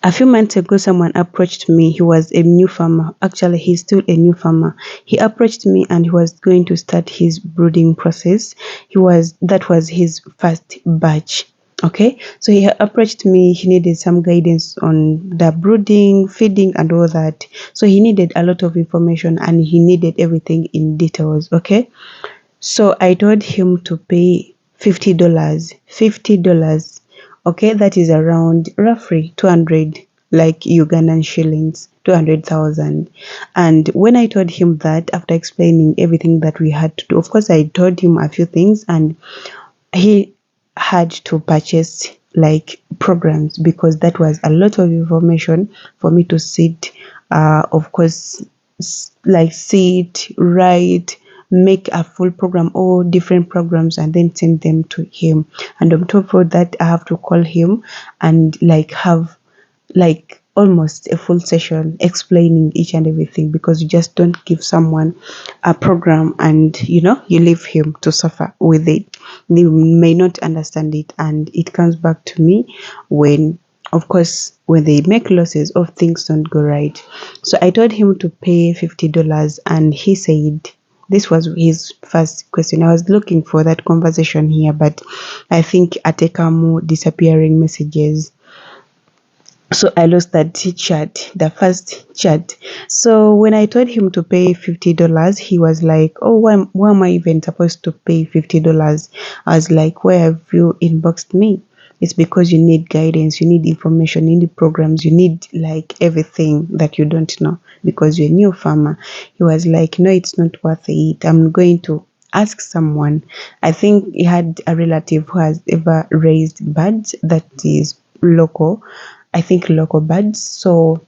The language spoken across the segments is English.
A few months ago, someone approached me. He was a new farmer. Actually, he's still a new farmer. He approached me and he was going to start his brooding process. That was his first batch. Okay, so he approached me. He needed some guidance on the brooding, feeding, and all that. So he needed a lot of information and he needed everything in details. Okay, so I told him to pay $50. $50. Okay, that is around roughly 200 like Ugandan shillings, 200,000. And when I told him that, after explaining everything that we had to do, of course, I told him a few things and he had to purchase like programs because that was a lot of information for me to sit, of course, like sit, write, make a full program, all different programs, and then send them to him. And on top of that, I have to call him and like have like almost a full session explaining each and everything, because you just don't give someone a program and you leave him to suffer with it. They may not understand it and it comes back to me when, of course, when they make losses or things don't go right. So I told him to pay $50 and he said this was his first question. I was looking for that conversation here, but I think Atekamu disappearing messages, so I lost that chat, the first chat. So when I told him to pay $50, he was like, oh, why am I even supposed to pay $50? I was like, where have you inboxed me? It's because you need guidance, you need information, you need programs, you need like everything that you don't know because you're a new farmer. He was like, no, it's not worth it. I'm going to ask someone. I think he had a relative who has ever raised birds that is local. I think local birds. So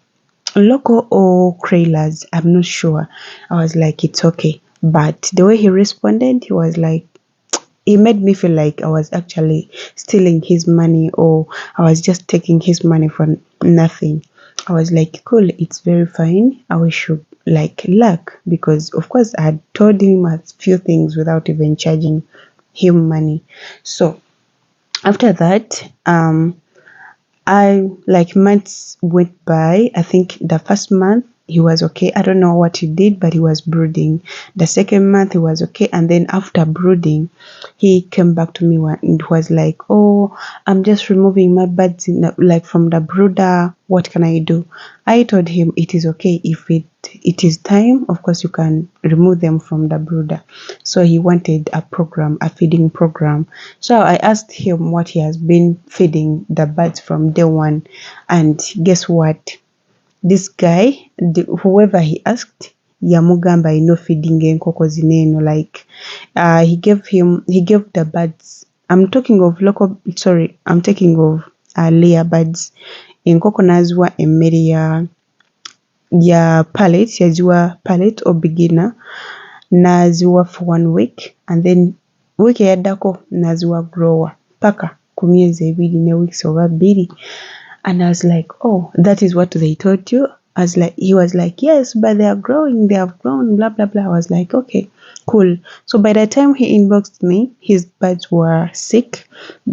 local or crailers, I'm not sure. I was like, it's okay. But the way he responded, he was like, it made me feel like I was actually stealing his money or I was just taking his money for nothing. I was like, cool, it's very fine. I wish you like luck, because of course I had told him a few things without even charging him money. So after that, I like months went by. I think the first month he was okay. I don't know what he did, but he was brooding. The second month he was okay, and then after brooding, he came back to me and was like, "Oh, I'm just removing my birds like from the brooder. What can I do?" I told him it is okay if it is time. Of course, you can remove them from the brooder. So he wanted a program, a feeding program. So I asked him what he has been feeding the birds from day one, and guess what? This guy, whoever he asked, yamugamba ino feeding enkoko zineno, like he gave the birds. I'm talking of layer birds. Enkoko naziwa emmere ya pallet, yaziwa pallet or beginner, naziwa for 1 week, and then week eyaddako naziwa grower paka ku myezi 2 ne weeks oba 2. And I was like, oh, that is what they told you? He was like, yes, but they are growing, they have grown, blah, blah, blah. I was like, okay, cool. So by the time he inboxed me, his birds were sick.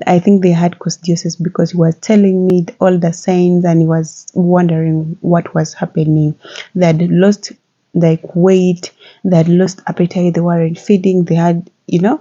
I think they had coccidiosis because he was telling me all the signs and he was wondering what was happening. They had lost like weight, they had lost appetite, they weren't feeding, they had, even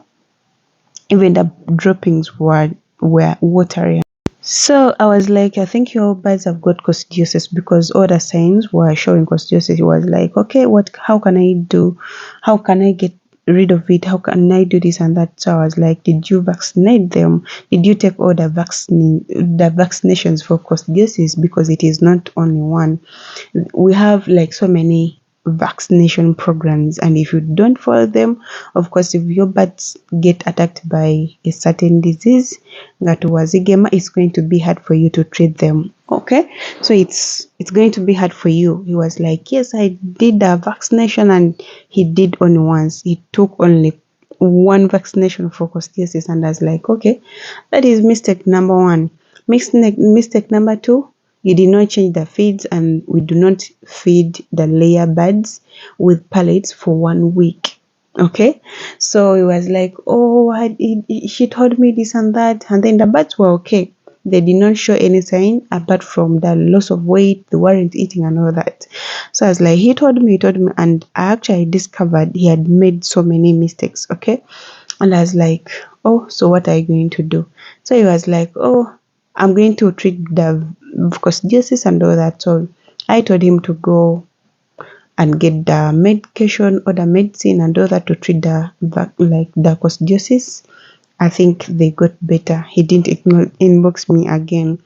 the droppings were watery. So I was like, I think your birds have got coccidiosis, because all the signs were showing coccidiosis. He was like, okay, how can I do? How can I get rid of it? How can I do this and that? So I was like, did you vaccinate them? Did you take all the vaccinations for coccidiosis? Because it is not only one. We have like so many vaccination programs, and if you don't follow them, of course, if your birds get attacked by a certain disease, it's going to be hard for you to treat them. Okay, so it's going to be hard for you. He was like, yes, I did the vaccination, and he did only once. He took only one vaccination for coccidiosis, and I was like, okay, that is mistake number 1. Mistake number 2, you did not change the feeds, and we do not feed the layer birds with pellets for 1 week. Okay, so he was like, oh, she told me this and that, and then the birds were okay. They did not show any sign apart from the loss of weight, they weren't eating and all that. So I was like, he told me, and I actually discovered he had made so many mistakes, okay? And I was like, oh, so what are you going to do? So he was like, oh, I'm going to treat the coccidiosis and all that. So I told him to go and get the medication or the medicine and all that to treat the coccidiosis. I think they got better. He didn't inbox me again.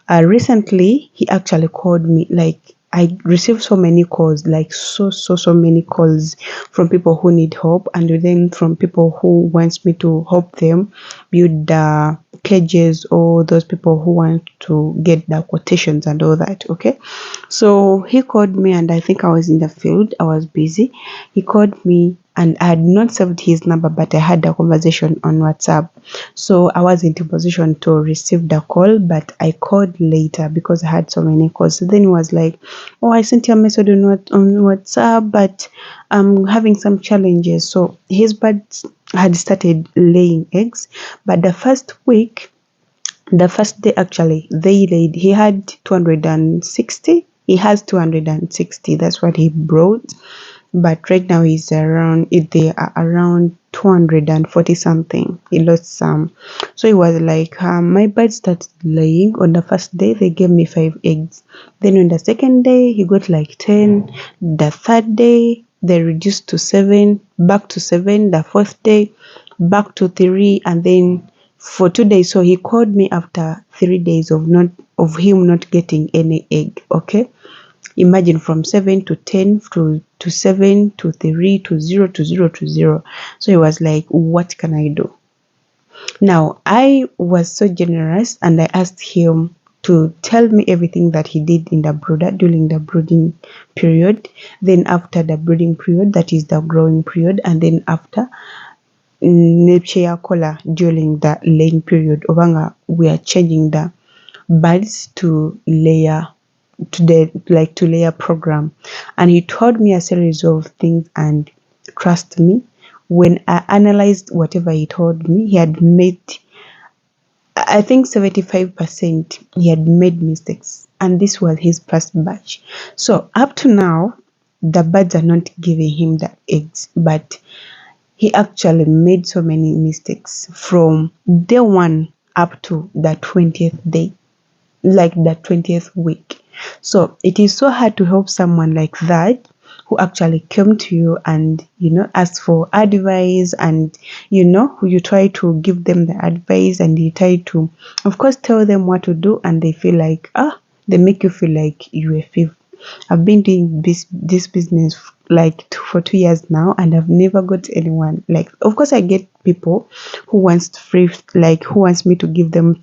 Recently, he actually called me. Like, I received so many calls, like so many calls from people who need help, and then from people who wants me to help them build the cages, or those people who want to get the quotations and all that. Okay, so he called me, and I think I was in the field. I was busy. He called me, and I had not saved his number, but I had a conversation on WhatsApp. So I wasn't in position to receive the call, but I called later because I had so many calls. So then he was like, oh, I sent you a message on WhatsApp, but I'm having some challenges. So his birds had started laying eggs, but the first day actually, they laid, he had 260. He has 260. That's what he brought. But right now they are around 240 something. He lost some. So he was like, my bird started laying. On the first day, they gave me 5 eggs. Then on the second day, he got like 10. The third day, they reduced to 7, back to 7. The fourth day, back to 3, and then for 2 days. So he called me after 3 days of him not getting any egg. Okay, imagine from 7 to 10 to 7 to 3 to 0 to 0 to 0. So he was like, what can I do? Now I was so generous, and I asked him to tell me everything that he did in the brooder during the brooding period, then after the brooding period, that is the growing period, and then after Nepchia during the laying period. Obanga, we are changing the birds to layer to layer program, and he told me a series of things, and trust me, when I analyzed whatever he told me, he had made, I think 75% he had made mistakes, and this was his first batch. So up to now, the birds are not giving him the eggs, but he actually made so many mistakes from day 1 up to the 20th day, like the 20th week. So it is so hard to help someone like that, who actually came to you and asked for advice, and you try to give them the advice, and you try to, of course, tell them what to do, and they feel like they make you feel like you a thief. I've been doing this business for 2 years now, and I've never got anyone. Like, of course, I get people who who wants me to give them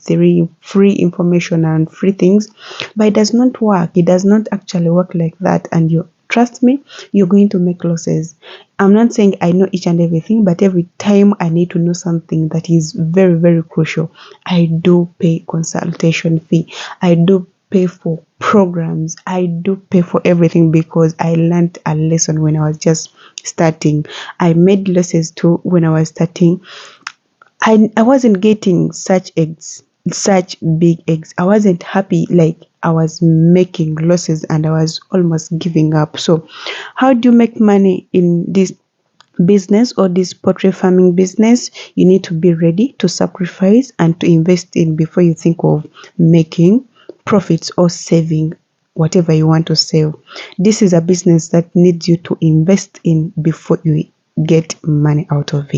free information and free things, but it does not work. It does not actually work like that. And you trust me, you're going to make losses. I'm not saying I know each and everything, but every time I need to know something that is very, very crucial, I do pay consultation fee. I do pay for programs. I do pay for everything because I learned a lesson when I was just starting. I made losses too when I was starting. I wasn't getting such big eggs. I wasn't happy. Like, I was making losses and I was almost giving up. So how do you make money in this business or this poultry farming business? You need to be ready to sacrifice and to invest in before you think of making profits or saving whatever you want to sell. This is a business that needs you to invest in before you get money out of it.